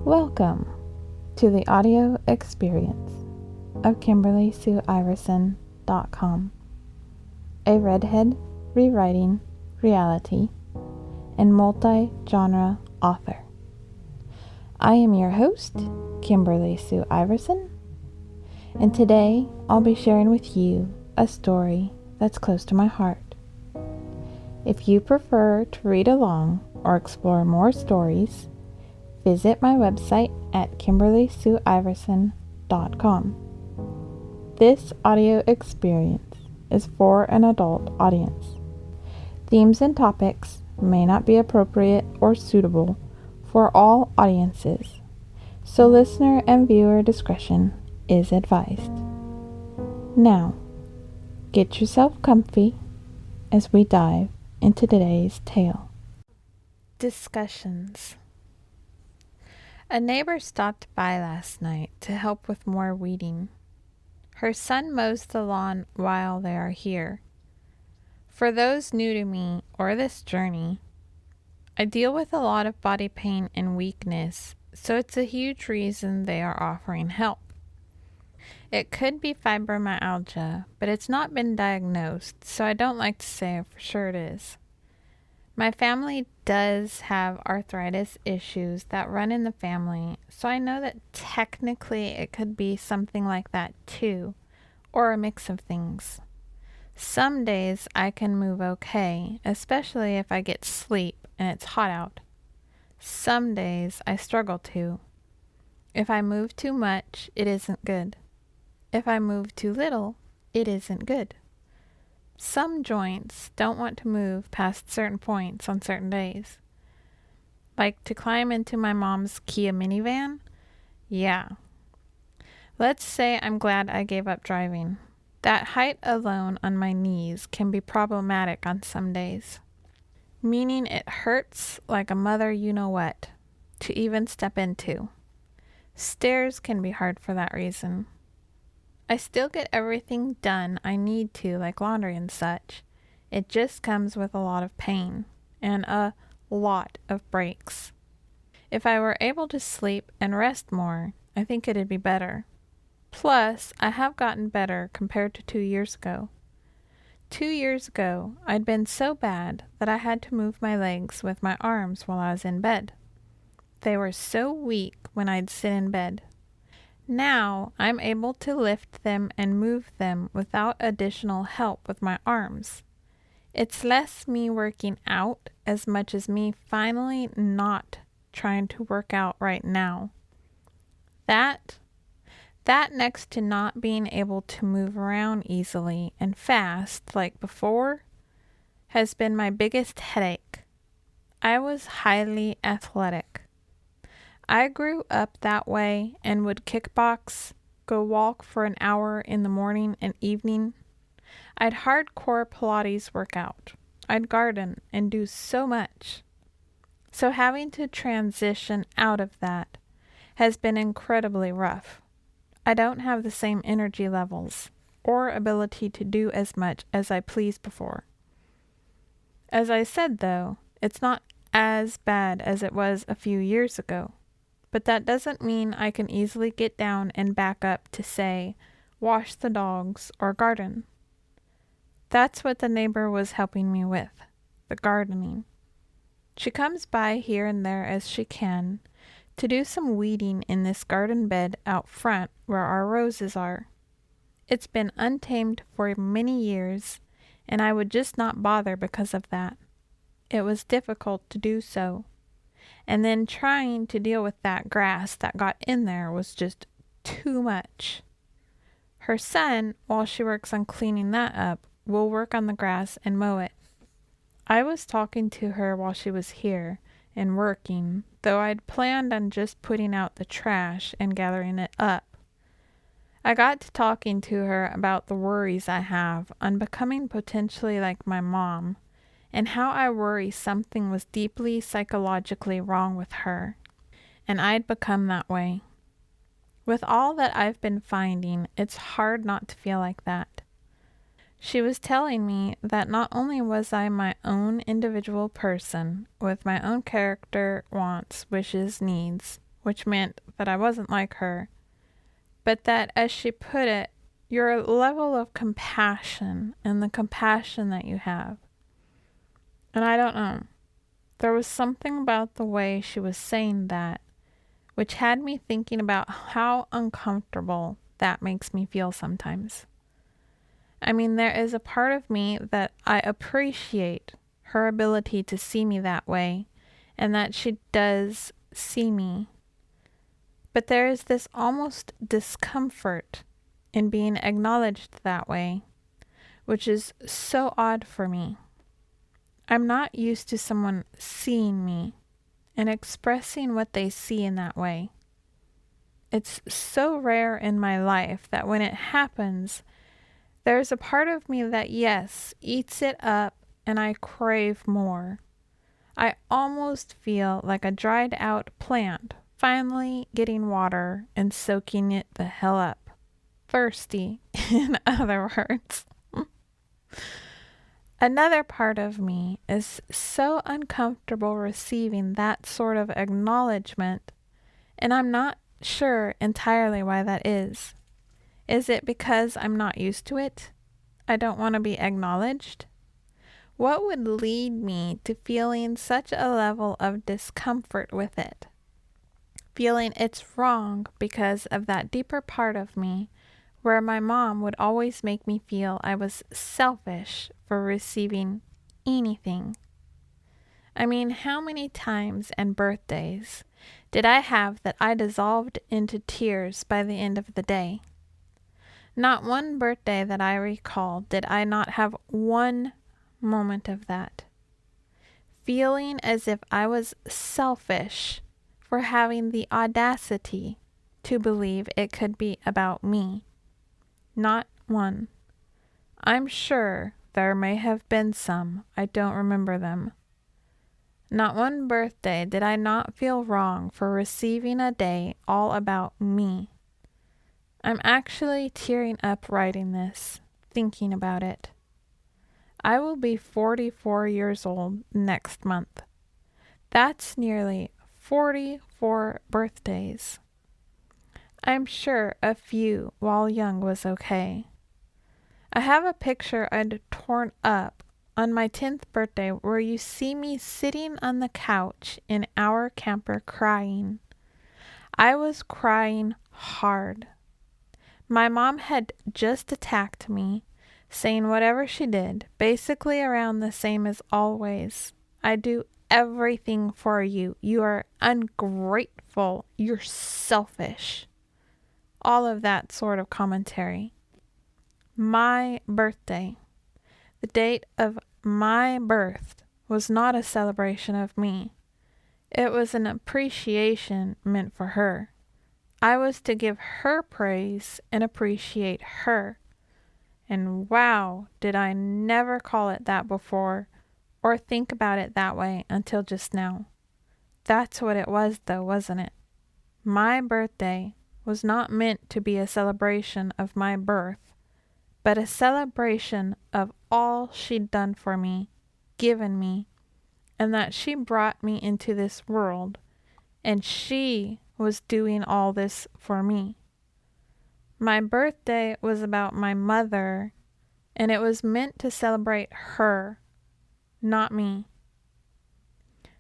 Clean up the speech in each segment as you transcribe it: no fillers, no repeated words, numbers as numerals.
Welcome to the audio experience of KimberlySueIverson.com, a redhead rewriting reality and multi-genre author. I am your host, Kimberly Sue Iverson, and today I'll be sharing with you a story that's close to my heart. If you prefer to read along or explore more stories, visit my website at KimberlySueIverson.com. This audio experience is for an adult audience. Themes and topics may not be appropriate or suitable for all audiences, so listener and viewer discretion is advised. Now, get yourself comfy as we dive into today's tale. Discussions. A neighbor stopped by last night to help with more weeding. Her son mows the lawn while they are here. For those new to me or this journey, I deal with a lot of body pain and weakness, so it's a huge reason they are offering help. It could be fibromyalgia, but it's not been diagnosed, so I don't like to say for sure it is. My family does have arthritis issues that run in the family, so I know that technically it could be something like that too, or a mix of things. Some days I can move okay, especially if I get sleep and it's hot out. Some days I struggle to. If I move too much, it isn't good. If I move too little, it isn't good. Some joints don't want to move past certain points on certain days. Like to climb into my mom's Kia minivan? Yeah. Let's say I'm glad I gave up driving. That height alone on my knees can be problematic on some days. Meaning it hurts like a mother you-know-what to even step into. Stairs can be hard for that reason. I still get everything done I need to, like laundry and such. It just comes with a lot of pain and a lot of breaks. If I were able to sleep and rest more, I think it'd be better. Plus, I have gotten better compared to 2 years ago. 2 years ago, I'd been so bad that I had to move my legs with my arms while I was in bed. They were so weak when I'd sit in bed. Now, I'm able to lift them and move them without additional help with my arms. It's less me working out as much as me finally not trying to work out right now. That next to not being able to move around easily and fast like before has been my biggest headache. I was highly athletic. I grew up that way and would kickbox, go walk for an hour in the morning and evening. I'd hardcore Pilates workout. I'd garden and do so much. So having to transition out of that has been incredibly rough. I don't have the same energy levels or ability to do as much as I pleased before. As I said though, it's not as bad as it was a few years ago. But that doesn't mean I can easily get down and back up to, say, wash the dogs or garden. That's what the neighbor was helping me with, the gardening. She comes by here and there as she can to do some weeding in this garden bed out front where our roses are. It's been untamed for many years, and I would just not bother because of that. It was difficult to do so. And then trying to deal with that grass that got in there was just too much. Her son, while she works on cleaning that up, will work on the grass and mow it. I was talking to her while she was here and working, though I'd planned on just putting out the trash and gathering it up. I got to talking to her about the worries I have on becoming potentially like my mom, and how I worry something was deeply psychologically wrong with her, and I'd become that way. With all that I've been finding, it's hard not to feel like that. She was telling me that not only was I my own individual person with my own character, wants, wishes, needs, which meant that I wasn't like her, but that, as she put it, your level of compassion and the compassion that you have. And I don't know. There was something about the way she was saying that which had me thinking about how uncomfortable that makes me feel sometimes. I mean, there is a part of me that I appreciate her ability to see me that way, and that she does see me. But there is this almost discomfort in being acknowledged that way, which is so odd for me. I'm not used to someone seeing me and expressing what they see in that way. It's so rare in my life that when it happens, there's a part of me that, yes, eats it up and I crave more. I almost feel like a dried out plant finally getting water and soaking it the hell up. Thirsty, in other words. Another part of me is so uncomfortable receiving that sort of acknowledgement, and I'm not sure entirely why that is. Is it because I'm not used to it? I don't want to be acknowledged? What would lead me to feeling such a level of discomfort with it? Feeling it's wrong because of that deeper part of me where my mom would always make me feel I was selfish for receiving anything. I mean, how many times and birthdays did I have that I dissolved into tears by the end of the day? Not one birthday that I recall did I not have one moment of that. Feeling as if I was selfish for having the audacity to believe it could be about me. Not one. I'm sure there may have been some. I don't remember them. Not one birthday did I not feel wrong for receiving a day all about me. I'm actually tearing up writing this, thinking about it. I will be 44 years old next month. That's nearly 44 birthdays. I'm sure a few while young was okay. I have a picture I'd torn up on my 10th birthday where you see me sitting on the couch in our camper crying. I was crying hard. My mom had just attacked me, saying whatever she did, basically around the same as always. I do everything for you. You are ungrateful. You're selfish. All of that sort of commentary. My birthday, the date of my birth, was not a celebration of me. It was an appreciation meant for her. I was to give her praise and appreciate her. And wow, did I never call it that before or think about it that way until just now. That's what it was though, wasn't it? My birthday was not meant to be a celebration of my birth, but a celebration of all she'd done for me, given me, and that she brought me into this world, and she was doing all this for me. My birthday was about my mother, and it was meant to celebrate her, not me.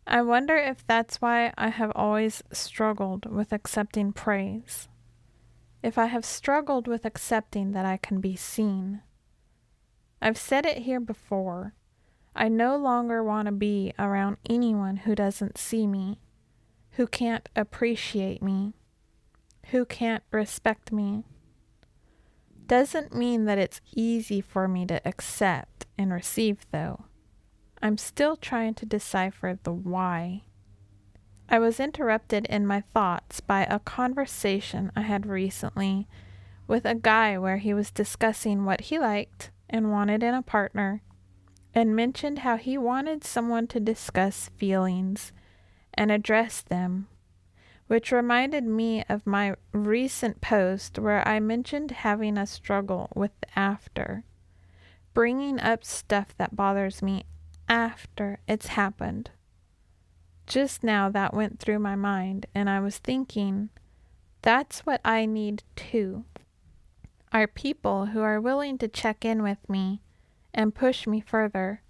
I wonder if that's why I have always struggled with accepting praise. If I have struggled with accepting that I can be seen. I've said it here before. I no longer want to be around anyone who doesn't see me, who can't appreciate me, who can't respect me. Doesn't mean that it's easy for me to accept and receive, though. I'm still trying to decipher the why. I was interrupted in my thoughts by a conversation I had recently with a guy where he was discussing what he liked and wanted in a partner, and mentioned how he wanted someone to discuss feelings and address them, which reminded me of my recent post where I mentioned having a struggle with after, bringing up stuff that bothers me after it's happened. Just now that went through my mind, and I was thinking, that's what I need too. Are people who are willing to check in with me and push me further,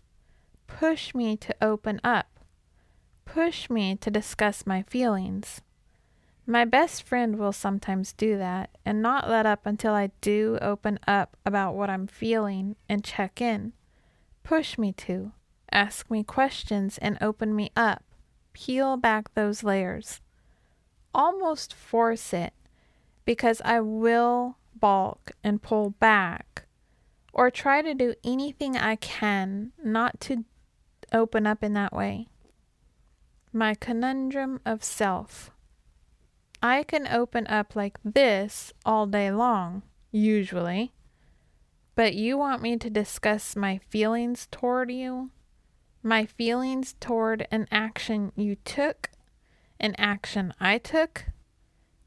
push me to open up, push me to discuss my feelings. My best friend will sometimes do that and not let up until I do open up about what I'm feeling and check in. Push me to, ask me questions and open me up, peel back those layers. Almost force it, because I will balk and pull back or try to do anything I can not to open up in that way. My conundrum of self. I can open up like this all day long, usually, but you want me to discuss my feelings toward you, my feelings toward an action you took, an action I took,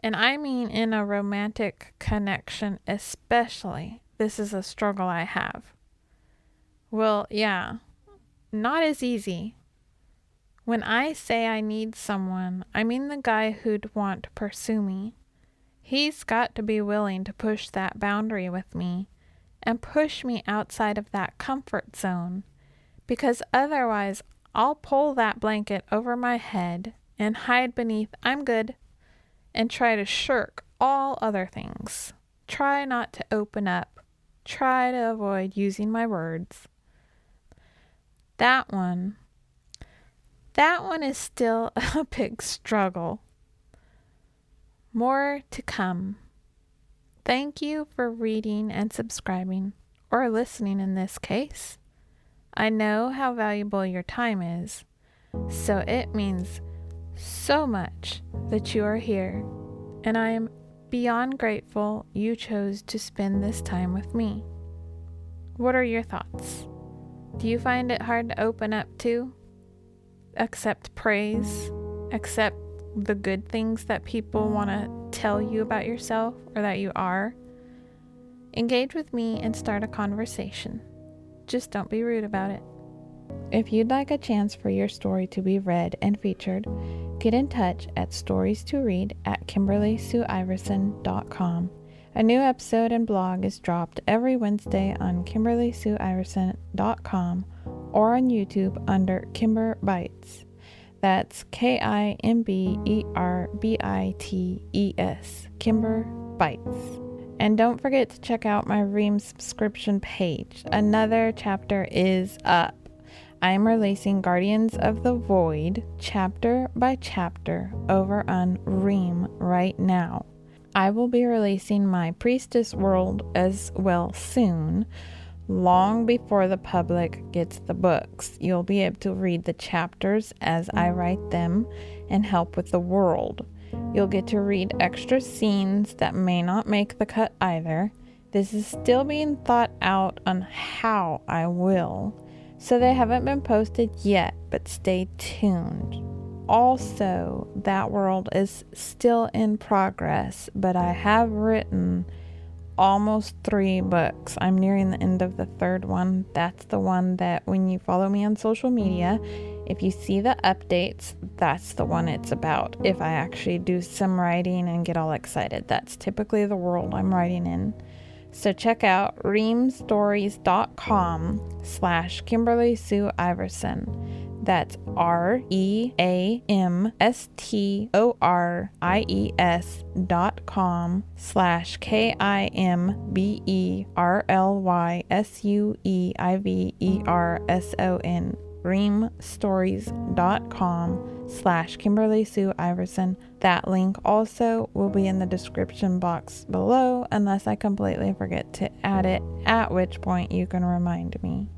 and I mean in a romantic connection especially. This is a struggle I have. Well, yeah, not as easy. When I say I need someone, I mean the guy who'd want to pursue me. He's got to be willing to push that boundary with me and push me outside of that comfort zone, because otherwise I'll pull that blanket over my head and hide beneath "I'm good" and try to shirk all other things. Try not to open up. Try to avoid using my words. That one is still a big struggle. More to come. Thank you for reading and subscribing, or listening in this case. I know how valuable your time is, so it means so much that you are here, and I am beyond grateful you chose to spend this time with me. What are your thoughts? Do you find it hard to open up to? Accept praise? Accept the good things that people want to tell you about yourself or that you are? Engage with me and start a conversation. Just don't be rude about it. If you'd like a chance for your story to be read and featured, get in touch at stories2read@KimberlySueIverson.com. A new episode and blog is dropped every Wednesday on KimberlySueIverson.com or on YouTube under Kimber Bites. That's KimberBites, Kimber Bites. And don't forget to check out my Ream subscription page. Another chapter is up. I'm releasing Guardians of the Void chapter by chapter over on Ream right now. I will be releasing my Priestess World as well soon, long before the public gets the books. You'll be able to read the chapters as I write them and help with the world. You'll get to read extra scenes that may not make the cut either. This is still being thought out on how I will, so they haven't been posted yet, but stay tuned. Also, that world is still in progress, but I have written almost 3 books. I'm nearing the end of the 3rd one. That's the one that when you follow me on social media, if you see the updates, that's the one it's about. If I actually do some writing and get all excited, that's typically the world I'm writing in. So check out reamstories.com/KimberlySueIverson. That's reamstories.com/KimberlySueIverson. reamstories.com/KimberlySueIverson. That link also will be in the description box below, unless I completely forget to add it, at which point you can remind me.